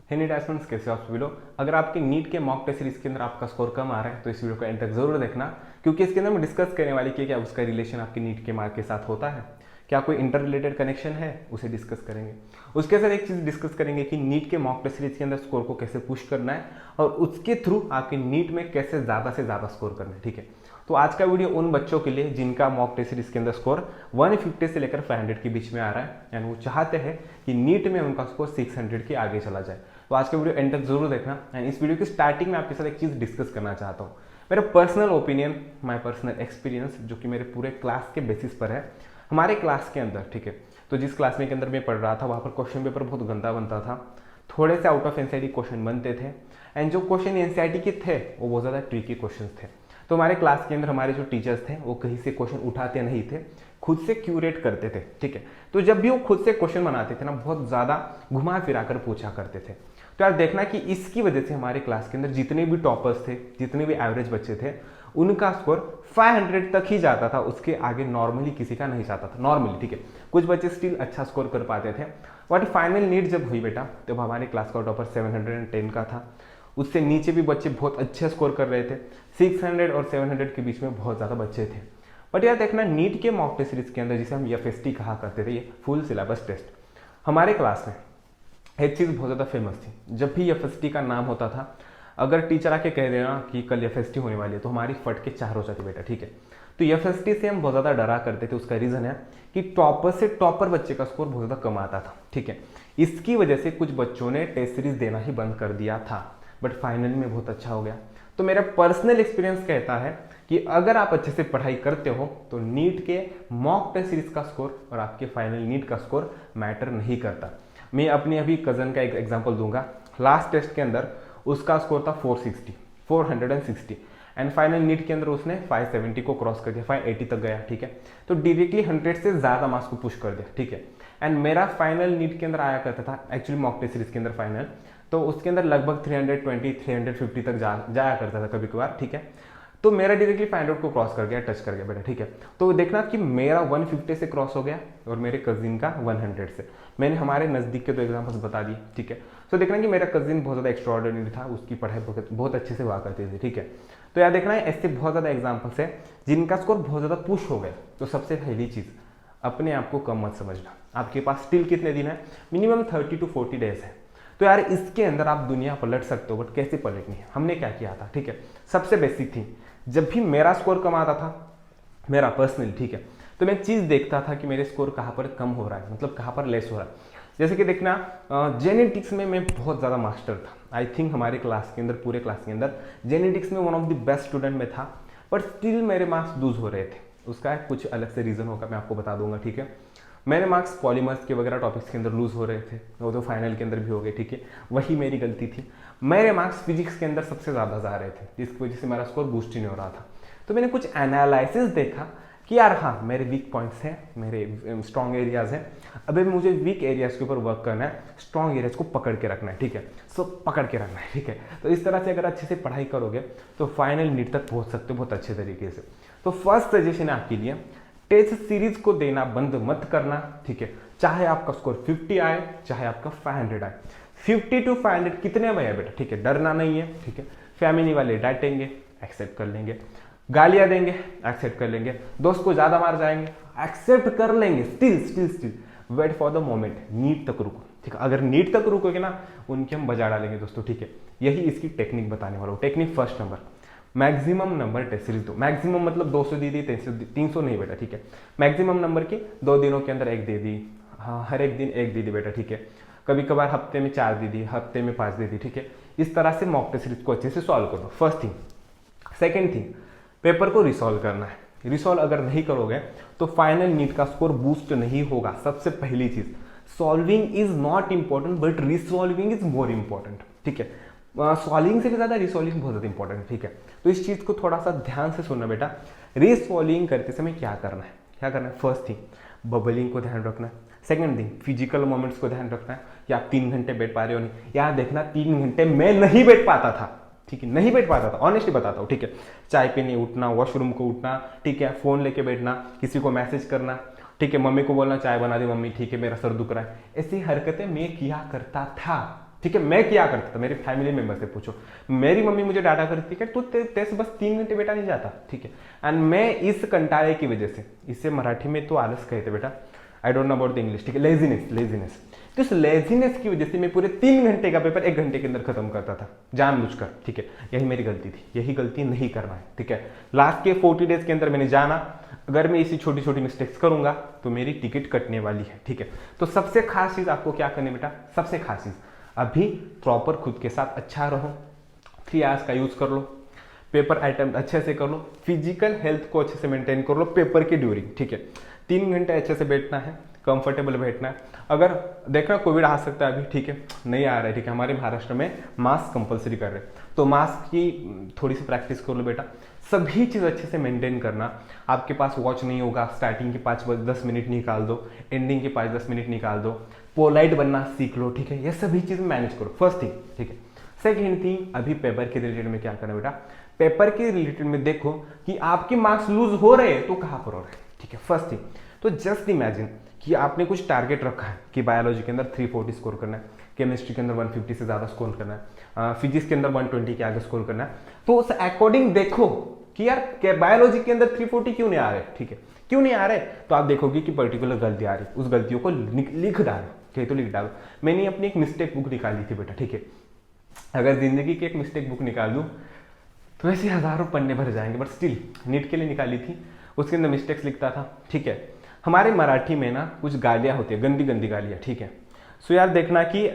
हे NEET aspirants, कैसे आप सभी लोग। अगर आपके नीट के मॉक टेस्ट सीरीज के अंदर आपका स्कोर कम आ रहा है तो इस वीडियो को एंड तक जरूर देखना, क्योंकि इसके अंदर मैं डिस्कस करने वाली कि क्या उसका रिलेशन आपके नीट के मार्क के साथ होता है, क्या कोई इंटर रिलेटेड कनेक्शन है, उसे डिस्कस करेंगे। उसके साथ एक चीज़ डिस्कस करेंगे कि नीट के मॉक टेस्ट सीरीज के अंदर स्कोर को कैसे पुश करना है और उसके थ्रू आपके नीट में कैसे ज़्यादा से ज़्यादा स्कोर करना है। ठीक है, तो आज का वीडियो उन बच्चों के लिए जिनका मॉक टेस्ट सीरीज के अंदर स्कोर 150 से लेकर 500 के बीच में आ रहा है एंड वो चाहते हैं कि नीट में उनका स्कोर 600 के आगे चला जाए। तो आज का वीडियो एंड तक जरूर देखना एंड इस वीडियो की स्टार्टिंग में आपके साथ एक चीज़ डिस्कस करना चाहता हूँ। मेरा personal opinion, my personal experience, जो कि मेरे पूरे क्लास के बेसिस पर है। हमारे क्लास के अंदर, ठीक है, तो जिस क्लास में के अंदर मैं पढ़ रहा था वहाँ पर क्वेश्चन पेपर बहुत गंदा बनता था, थोड़े से आउट ऑफ एनसीईआरटी क्वेश्चन बनते थे एंड जो क्वेश्चन एनसीईआरटी के थे वो बहुत ज़्यादा ट्रिकी क्वेश्चन थे। तो हमारे क्लास के अंदर हमारे जो टीचर्स थे वो कहीं से क्वेश्चन उठाते नहीं थे, खुद से क्यूरेट करते थे। ठीक है, तो जब भी वो खुद से क्वेश्चन बनाते थे ना, बहुत ज़्यादा घुमा फिरा कर पूछा करते थे। तो यार देखना कि इसकी वजह से हमारे क्लास के अंदर जितने भी टॉपर्स थे, जितने भी एवरेज बच्चे थे, उनका स्कोर 500 तक ही जाता था, उसके आगे नॉर्मली किसी का नहीं जाता था नॉर्मली। ठीक है, कुछ बच्चे स्टिल अच्छा स्कोर कर पाते थे, बट फाइनल नीट जब हुई बेटा तब तो हमारे क्लास का टॉपर 710 का था। उससे नीचे भी बच्चे बहुत अच्छे स्कोर कर रहे थे, 600 और 700 के बीच में बहुत ज़्यादा बच्चे थे। बट यार देखना, नीट के मॉक टेस्ट सीरीज के अंदर जिसे हम एफएसटी कहा करते थे, ये फुल सिलेबस टेस्ट, हमारे क्लास में एक चीज़ बहुत ज़्यादा फेमस थी। जब भी एफएसटी का नाम होता था, अगर टीचर आके कह देना कि कल एफएसटी होने वाली है तो हमारी फट के चार हो जाती बेटा। ठीक है, तो एफएसटी से हम बहुत ज़्यादा डरा करते थे। उसका रीज़न है कि टॉपर से टॉपर बच्चे का स्कोर बहुत ज़्यादा कम आता था। ठीक है, इसकी वजह से कुछ बच्चों ने टेस्ट सीरीज देना ही बंद कर दिया था, बट फाइनली में बहुत अच्छा हो गया। तो मेरा पर्सनल एक्सपीरियंस कहता है कि अगर आप अच्छे से पढ़ाई करते हो तो नीट के मॉक टेस्ट सीरीज का स्कोर और आपके फाइनल नीट का स्कोर मैटर नहीं करता। मैं अपनी अभी कज़न का एक एग्जांपल दूंगा। लास्ट टेस्ट के अंदर उसका स्कोर था 460 एंड फाइनल नीट के अंदर उसने 570 को क्रॉस कर दिया, 580 तक गया। ठीक है, तो डायरेक्टली 100 से ज़्यादा मार्क्स को पुश कर दिया। ठीक है, एंड मेरा फाइनल नीट के अंदर आया करता था, एक्चुअली मॉक टेस्ट सीरीज के अंदर फाइनल, तो उसके अंदर लगभग 320 350 तक जाया करता था कभी कभार। ठीक है, तो मेरा डायरेक्टली 500 को क्रॉस कर गया, टच कर गया बेटा। ठीक है, तो देखना कि मेरा 150 से क्रॉस हो गया और मेरे कजिन का 100 से। मैंने हमारे नज़दीक के दो एग्जाम्पल्स बता दिए। ठीक है, तो देखना कि मेरा कजिन बहुत ज़्यादा एक्स्ट्राऑर्डिनरी था, उसकी पढ़ाई बहुत अच्छे से हुआ करती थी। ठीक है, तो यार देखना है ऐसे बहुत ज़्यादा एग्जाम्पल्स है जिनका स्कोर बहुत ज़्यादा पुश हो गया। तो सबसे पहली चीज़, अपने आप को कम मत समझना। आपके पास स्टिल कितने दिन है? मिनिमम 30 to 40 डेज है। तो यार इसके अंदर आप दुनिया पलट सकते हो, बट कैसे पलटनी है? हमने क्या किया था? ठीक है, सबसे बेसिक थी, जब भी मेरा स्कोर कम आता था, मेरा पर्सनल, ठीक है, तो मैं चीज़ देखता था कि मेरे स्कोर कहाँ पर कम हो रहा है, मतलब कहाँ पर लेस हो रहा है। जैसे कि देखना, जेनेटिक्स में मैं बहुत ज़्यादा मास्टर था। आई थिंक हमारे क्लास के अंदर, पूरे क्लास के अंदर जेनेटिक्स में one of the best student में था, बट स्टिल मेरे मार्क्स लूज हो रहे थे। उसका कुछ अलग से रीज़न होगा, मैं आपको बता दूंगा। ठीक है, मेरे मार्क्स पॉलीमर्स के वगैरह टॉपिक्स के अंदर लूज हो रहे थे, वो तो फाइनल के अंदर भी हो गए। ठीक है, वही मेरी गलती थी। मेरे मार्क्स फिजिक्स के अंदर सबसे ज़्यादा जा रहे थे, जिसकी वजह से मेरा स्कोर बूस्ट ही नहीं हो रहा था। तो मैंने कुछ एनालिसिस देखा कि यार हाँ, मेरे वीक पॉइंट्स हैं, मेरे स्ट्रॉन्ग एरियाज हैं, अभी मुझे वीक एरियाज के ऊपर वर्क करना है, स्ट्रॉन्ग एरियाज को पकड़ के रखना है। ठीक है, सब पकड़ के रखना है। ठीक है, तो इस तरह से अगर अच्छे से पढ़ाई करोगे तो फाइनल नीट तक पहुंच सकते हो बहुत अच्छे तरीके से। तो फर्स्ट सजेशन है आपके लिए, टेस्ट सीरीज को देना बंद मत करना। ठीक है, चाहे आपका स्कोर 50 आए, चाहे आपका 500 आए, 50 to 500 कितने में है बेटा? ठीक है, डरना नहीं है। ठीक है, फैमिली वाले डांटेंगे, एक्सेप्ट कर लेंगे, गालियां देंगे, एक्सेप्ट कर लेंगे, दोस्त को ज्यादा मार जाएंगे, एक्सेप्ट कर लेंगे, still wait for the moment, NEET तक रुको। ठीक है, अगर नीट तक रुकोगे ना, उनके हम बजा डालेंगे दोस्तों। ठीक है, यही इसकी टेक्निक बताने वाला हूँ। Technique first number, maximum number test series दो। मैक्सिमम मतलब 200 दे दी, 300 नहीं बेटा। ठीक है, मैक्सिमम नंबर की 2 दिनों के अंदर 1 दे दी, हाँ, हर एक दिन 1 दे दी बेटा। ठीक है, कभी कभार हफ्ते में 4 दे दी, हफ्ते में 5 दे दी। ठीक है, इस तरह से मॉक टेस्ट सीरीज को अच्छे से सॉल्व करो, first thing. Second thing, paper को रिसॉल्व करना है। रिसॉल्व अगर नहीं करोगे तो फाइनल नीट का स्कोर बूस्ट नहीं होगा। सबसे पहली चीज, solving is not important but resolving is more important. ठीक है, सॉल्विंग से भी ज्यादा रिसॉल्विंग बहुत ज्यादा इंपॉर्टेंट है। ठीक है, तो इस चीज को थोड़ा सा ध्यान से सुनना बेटा। रिसॉल्विंग करते समय क्या करना है? फर्स्ट थिंग, बबलिंग को ध्यान रखना है। सेकंड थिंग, फिजिकल मोमेंट्स को ध्यान रखना है कि आप 3 घंटे बैठ पा रहे हो नहीं। यार देखना, 3 घंटे मैं नहीं बैठ पाता था। ठीक है, नहीं बैठ पाता था, ऑनेस्टली बताता हूँ। ठीक है, चाय पीने उठना, वॉशरूम को उठना, ठीक है, फोन लेके बैठना, किसी को मैसेज करना, ठीक है, मम्मी को बोलना चाय बना दे मम्मी, ठीक है, मेरा सर दुख रहा है, ऐसी हरकतें मैं किया करता था। ठीक है। मैं क्या करता था, मेरे फैमिली मेंबर से पूछो, मेरी मम्मी मुझे डांटा करती है कि तू तेरे से बस 3 घंटे बेटा नहीं जाता, ठीक है। एंड मैं इस कंटाले की वजह से, इसे मराठी में तो आलस कहते बेटा, I don't know about the English, ठीक है, लेजीनेस। तो इस लेजीनेस की वजह से मैं पूरे 3 घंटे का पेपर 1 घंटे के अंदर खत्म करता था जानबूझकर, ठीक है। यही मेरी गलती थी, यही गलती नहीं करना है, ठीक है। लास्ट के 40 डेज के अंदर मैंने जाना, अगर मैं इसी छोटी छोटी मिस्टेक्स करूंगा तो मेरी टिकट कटने वाली है, ठीक है। तो सबसे खास चीज आपको क्या करनी बेटा, सबसे खास चीज अभी प्रॉपर खुद के साथ अच्छा रहो, 3 आवर्स का यूज कर लो, पेपर अटेम्प्ट अच्छे से कर लो, फिजिकल हेल्थ को अच्छे से मेंटेन कर लो पेपर के ड्यूरिंग, ठीक है। 3 घंटे अच्छे से बैठना है, कंफर्टेबल बैठना है। अगर देखना कोविड आ सकता है अभी, ठीक है, नहीं आ रहा है, ठीक है, हमारे महाराष्ट्र में मास्क कंपलसरी कर रहे हैं, तो मास्क की थोड़ी सी प्रैक्टिस कर लो बेटा। सभी चीज़ अच्छे से मेंटेन करना। आपके पास वॉच नहीं होगा, स्टार्टिंग के 5-10 मिनट निकाल दो, एंडिंग के 5-10 मिनट निकाल दो, पोलाइट बनना सीख लो, ठीक है। ये सभी चीज़ मैनेज करो, फर्स्ट थिंग, ठीक है। सेकेंड थिंग, अभी पेपर के रिलेटेड में क्या करना बेटा, पेपर के रिलेटेड में देखो कि आपके मार्क्स लूज हो रहे हैं तो कहाँ पर हो रहे हैं, ठीक है, फर्स्ट थिंग। तो जस्ट इमेजिन कि आपने कुछ टारगेट रखा है कि बायोलॉजी के अंदर 340 स्कोर करना है, केमिस्ट्री के अंदर 150 से ज़्यादा स्कोर करना है, फिजिक्स के अंदर 120 के आगे स्कोर करना है, तो उस अकॉर्डिंग देखो कि यार बायोलॉजी के अंदर 340 क्यों नहीं आ रहे, ठीक है, क्यों नहीं आ रहे, तो आप देखोगे कि पर्टिकुलर गलती आ रही, उस गलतियों को लिख डालो, ठीक है, तो लिख डालो। मैंने अपनी एक मिस्टेक बुक निकाली थी बेटा, ठीक है। अगर जिंदगी की एक मिस्टेक बुक निकाल दूँ तो ऐसे हजारों पन्ने भर जाएंगे, बट स्टिल नीट के लिए निकाली थी, उसके अंदर मिस्टेक्स लिखता था, ठीक है। हमारे मराठी में ना कुछ गालियाँ होती है, गंदी गंदी गालियाँ, ठीक है। सो यार देखना कि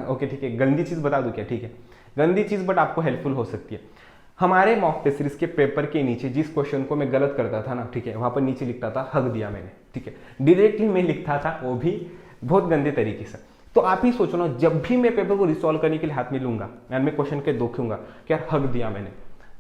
ओके ठीक है, गंदी चीज़ बता दूँ क्या, ठीक है, गंदी चीज़ बट आपको हेल्पफुल हो सकती है। हमारे मॉक टेस्ट सीरीज के पेपर के नीचे जिस क्वेश्चन को मैं गलत करता था ना, ठीक है, वहाँ पर नीचे लिखता था हक दिया मैंने, ठीक है, डायरेक्टली मैं लिखता था, वो भी बहुत गंदे तरीके से। तो आप ही सोचो ना, जब भी मैं पेपर को रिसॉल्व करने के लिए हाथ में लूंगा एंड मैं क्वेश्चन के देखूंगा कि यार हक दिया मैंने,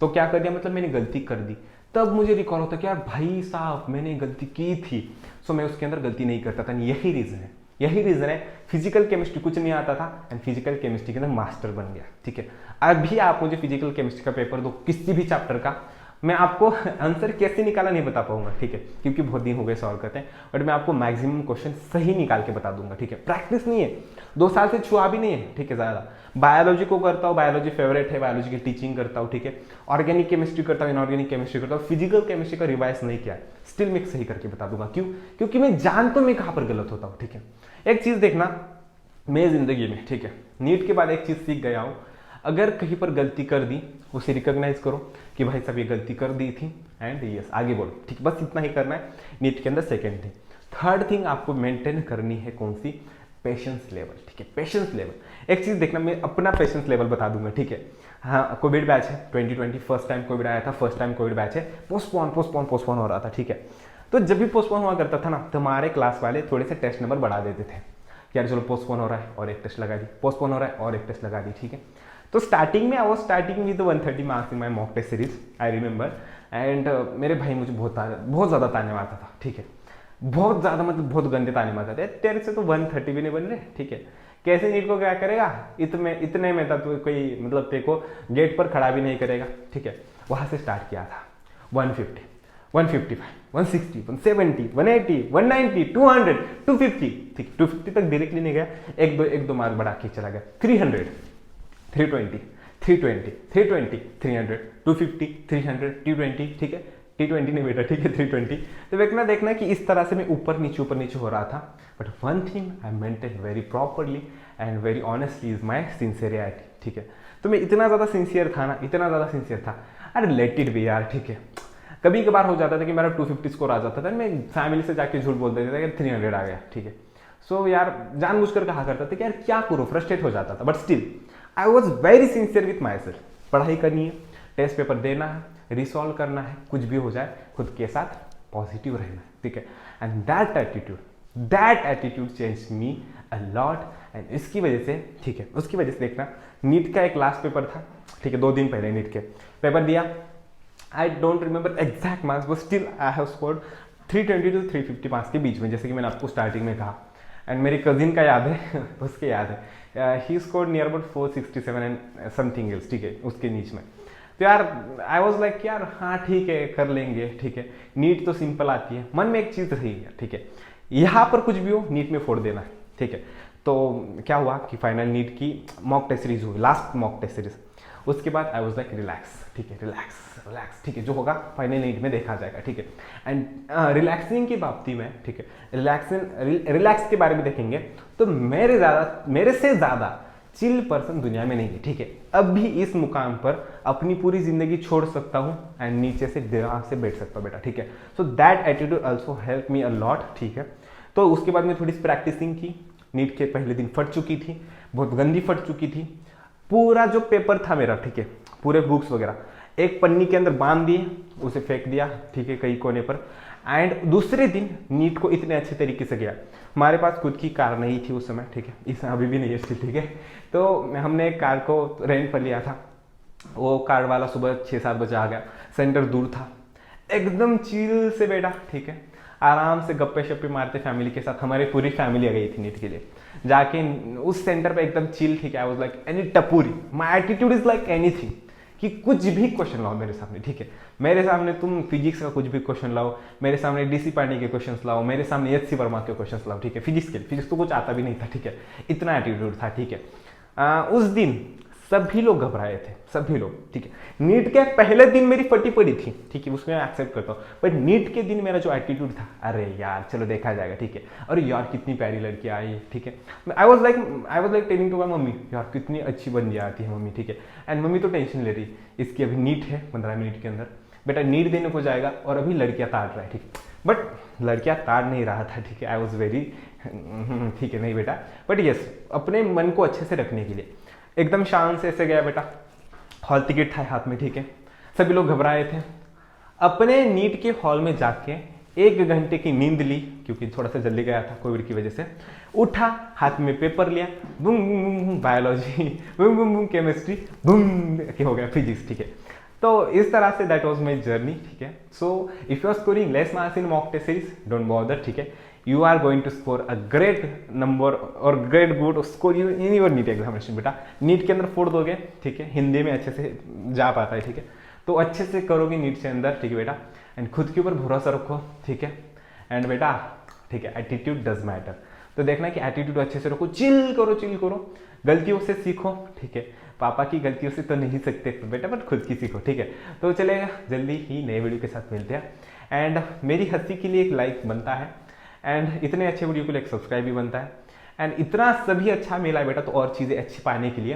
तो क्या कर दिया, मतलब मैंने गलती कर दी, तब मुझे रिकॉल होता कि यार भाई साहब मैंने गलती की थी, सो मैं उसके अंदर गलती नहीं करता था। यही रीजन है, यही रीजन है। फिजिकल केमिस्ट्री कुछ नहीं आता था एंड फिजिकल केमिस्ट्री के अंदर मास्टर बन गया, ठीक है। अभी आप मुझे फिजिकल केमिस्ट्री का पेपर दो, किसी भी चैप्टर का, मैं आपको आंसर कैसे निकाला नहीं बता पाऊंगा, ठीक है, क्योंकि बहुत दिन हो गए सॉल्व करते हैं, बट मैं आपको मैक्सिमम क्वेश्चन सही निकाल के बता दूंगा, ठीक है। प्रैक्टिस नहीं है, 2 साल से छुआ भी नहीं है, ठीक है, ज़्यादा। बायोलॉजी को करता हूँ, बायोलॉजी फेवरेट है, बायोलॉजी की टीचिंग करता हूँ, ठीक है। ऑर्गेनिक केमिस्ट्री करता हूँ, इनऑर्गेनिक केमिस्ट्री करता हूँ, फिजिकल केमिस्ट्री का रिवाइज नहीं किया है, स्टिल मैं सही करके बता दूंगा। क्यों? क्योंकि मैं जानता हूँ मैं कहाँ पर गलत होता हूँ, ठीक है। एक चीज़ देखना, मैं जिंदगी में, ठीक है, नीट के बाद एक चीज़ सीख गया हूँ, अगर कहीं पर गलती कर दी उसे रिकॉग्नाइज करो कि भाई साहब ये गलती कर दी थी एंड यस आगे बोलो, ठीक है, बस इतना ही करना है नीट के अंदर। सेकेंड थिंग, थर्ड थिंग आपको मेंटेन करनी है कौन सी, पेशेंस लेवल, ठीक है, पेशेंस लेवल। एक चीज़ देखना, मैं अपना पेशेंस लेवल बता दूंगा, ठीक है। हाँ, कोविड बैच है 2020, फर्स्ट टाइम कोविड आया था, फर्स्ट टाइम कोविड बैच है, पोस्टपोन हो रहा था, ठीक है। तो जब भी पोस्टपोन हुआ करता था ना, तो हमारे क्लास वाले थोड़े से टेस्ट नंबर बढ़ा देते थे, यार चलो पोस्टपोन हो रहा है और एक टेस्ट लगा दी, पोस्टपोन हो रहा है और एक टेस्ट लगा दी, ठीक है। तो स्टार्टिंग में I was starting with 130 marks in my mock test series, I remember, and मेरे भाई मुझे बहुत ज़्यादा ताने मारता था, ठीक है, बहुत ज़्यादा, मतलब बहुत गंदे ताने मारते थे, तेरे से तो 130 भी नहीं बन रहे, ठीक है, कैसे नीट को क्या करेगा, इतने में था तो कोई, मतलब तेरे को गेट पर खड़ा भी नहीं करेगा, ठीक है। वहाँ से स्टार्ट किया था, 150, 155, 160, 170, 180, 190, 200, 250, ठीक, 250 तक डायरेक्टली नहीं गया, एक दो मार्क बढ़ा के चला गया, 300, 320, 320, 320, 300, 250, 300, 220, ठीक है, T20 नहीं बेटा, ठीक है, 320। तो देखना कि इस तरह से मैं ऊपर नीचे हो रहा था, but one thing I maintain very properly and very honestly is my sincerity, ठीक है। तो मैं इतना ज़्यादा सिंसियर था ना, इतना ज़्यादा सिंसियर था, अरे लेट इट बी यार, ठीक है। कभी कभार हो जाता था कि मेरा 250 स्कोर आ जाता था, मैं फैमिली से जाके झूठ बोल देता था कि 300 आ गया, ठीक है। सो यार जानबूझकर कहा करता था कि यार क्या करूँ, फ्रस्ट्रेट हो जाता था, but still I was very sincere with my self. पढ़ाई करनी है, टेस्ट पेपर देना है, रिसॉल्व करना है, कुछ भी हो जाए खुद के साथ पॉजिटिव रहना है, ठीक है। And that attitude change me a lot, and इसकी वजह से, ठीक है, उसकी वजह से देखना, नीट का एक लास्ट पेपर था, ठीक है, 2 दिन पहले नीट के पेपर दिया, I don't remember exact marks, but still I have scored 320 to 350 marks के बीच में, जैसे कि मैंने आपको स्टार्टिंग में कहा। एंड मेरी कजिन का याद है उसके याद है, he scored near about 467 and something else, ठीक है, उसके नीच में। तो यार आई वॉज लाइक यार हाँ ठीक है, कर लेंगे, ठीक है, नीट तो सिंपल आती है, मन में एक चीज़ रही है, ठीक है, यहाँ पर कुछ भी हो नीट में फोड़ देना है, ठीक है। तो क्या हुआ कि फाइनल नीट की मॉक टेस्ट सीरीज हुई, लास्ट मॉक टेस्ट सीरीज। उसके बाद आई वाज लाइक रिलैक्स, ठीक है, रिलैक्स, ठीक है, जो होगा फाइनल नीट में देखा जाएगा, ठीक है। एंड रिलैक्सिंग की बात में, ठीक है, रिलैक्स के बारे में देखेंगे तो मेरे से ज़्यादा चिल पर्सन दुनिया में नहीं है, ठीक है। अब भी इस मुकाम पर अपनी पूरी जिंदगी छोड़ सकता हूँ एंड नीचे से दिमाग से बैठ सकता हूँ बेटा, ठीक है। So that attitude also help me a lot, ठीक है। तो उसके बाद में थोड़ी सी प्रैक्टिसिंग की। नीट के पहले दिन फट चुकी थी, बहुत गंदी फट चुकी थी। पूरा जो पेपर था मेरा, ठीक है, पूरे बुक्स वगैरह एक पन्नी के अंदर बांध दिए, उसे फेंक दिया, ठीक है, कई कोने पर। एंड दूसरे दिन नीट को इतने अच्छे तरीके से गया। हमारे पास खुद की कार नहीं थी उस समय, ठीक है, इस अभी भी नहीं है, ठीक है। तो हमने एक कार को रेंट पर लिया था। वो कार वाला सुबह 6-7 बजे आ गया, सेंटर दूर था, एकदम चिल से बैठा, ठीक है, आराम से गप्पे शप्पे मारते फैमिली के साथ। हमारी पूरी फैमिली आ गई थी नीट के लिए। जाके उस सेंटर पे एकदम चिल, ठीक है, आई वाज लाइक एनी टपूरी, my attitude is like anything, कि कुछ भी क्वेश्चन लाओ मेरे सामने, ठीक है, मेरे सामने तुम फिजिक्स का कुछ भी क्वेश्चन लाओ, मेरे सामने डीसी पांडे के क्वेश्चंस लाओ, मेरे सामने एच सी वर्मा के क्वेश्चंस लाओ, ठीक है। फिजिक्स तो कुछ आता भी नहीं था, ठीक है, इतना एटीट्यूड था, ठीक है। उस दिन सभी लोग घबराए थे, सभी लोग, ठीक है। नीट के पहले दिन मेरी फटी पड़ी थी, ठीक है, उसमें मैं एक्सेप्ट करता हूँ, बट नीट के दिन मेरा जो एटीट्यूड था, अरे यार चलो देखा जाएगा, ठीक है, अरे यार कितनी प्यारी लड़की आई, ठीक है। I was like telling to my mummy, यार कितनी अच्छी बन जाती है मम्मी, ठीक है। एंड मम्मी तो टेंशन ले रही, इसकी अभी नीट है 15 मिनट के अंदर, बेटा नीट देने को जाएगा और अभी लड़कियां ताड़ रहा है, ठीक है। बट लड़कियां ताड़ नहीं रहा था, ठीक है, आई वॉज वेरी, ठीक है, नहीं बेटा, बट यस, अपने मन को अच्छे से रखने के लिए एकदम शान से ऐसे गया बेटा। हॉल टिकट था हाथ में, ठीक है, सभी लोग घबराए थे। अपने नीट के हॉल में जाके 1 घंटे की नींद ली, क्योंकि थोड़ा सा जल्दी गया था कोविड की वजह से। उठा, हाथ में पेपर लिया, boom boom boom biology, boom boom boom chemistry, boom हो गया फिजिक्स, ठीक है। तो इस तरह say that was my journey, ठीक है। So if you are scoring less marks in mock test series, don't bother, ठीक है, you are going to score a great number or great good score in your NEET examination बेटा। NEET के अंदर फोड़ दोगे, ठीक है, हिंदी में अच्छे से जा पाता है, ठीक है, तो अच्छे से करोगे नीट से अंदर, ठीक है बेटा। एंड खुद के ऊपर भरोसा रखो, ठीक है, एंड बेटा, ठीक है, एटीट्यूड डज मैटर। तो देखना कि एटीट्यूड अच्छे से रखो, चिल करो, गलतियों से सीखो, ठीक है। पापा की गलतियों से तो नहीं सकते बेटा, बट खुद की सीखो, ठीक है। तो चलेगा, जल्दी ही नए वीडियो के साथ मिलते हैं। एंड मेरी हंसी के लिए एक लाइक बनता है, एंड इतने अच्छे वीडियो के लिए एक सब्सक्राइब भी बनता है। एंड इतना सभी अच्छा मिला है बेटा, तो और चीज़ें अच्छी पाने के लिए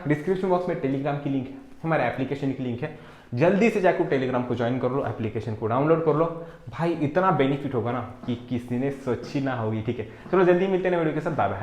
डिस्क्रिप्शन बॉक्स में टेलीग्राम की लिंक है, हमारे एप्लीकेशन की लिंक है, जल्दी से जाकर टेलीग्राम को ज्वाइन कर लो, एप्लीकेशन को डाउनलोड कर लो भाई, इतना बेनिफिट होगा ना कि किसी ने सोची ना होगी, ठीक है। चलो जल्दी मिलते हैं वीडियो के साथ, बाय बाय।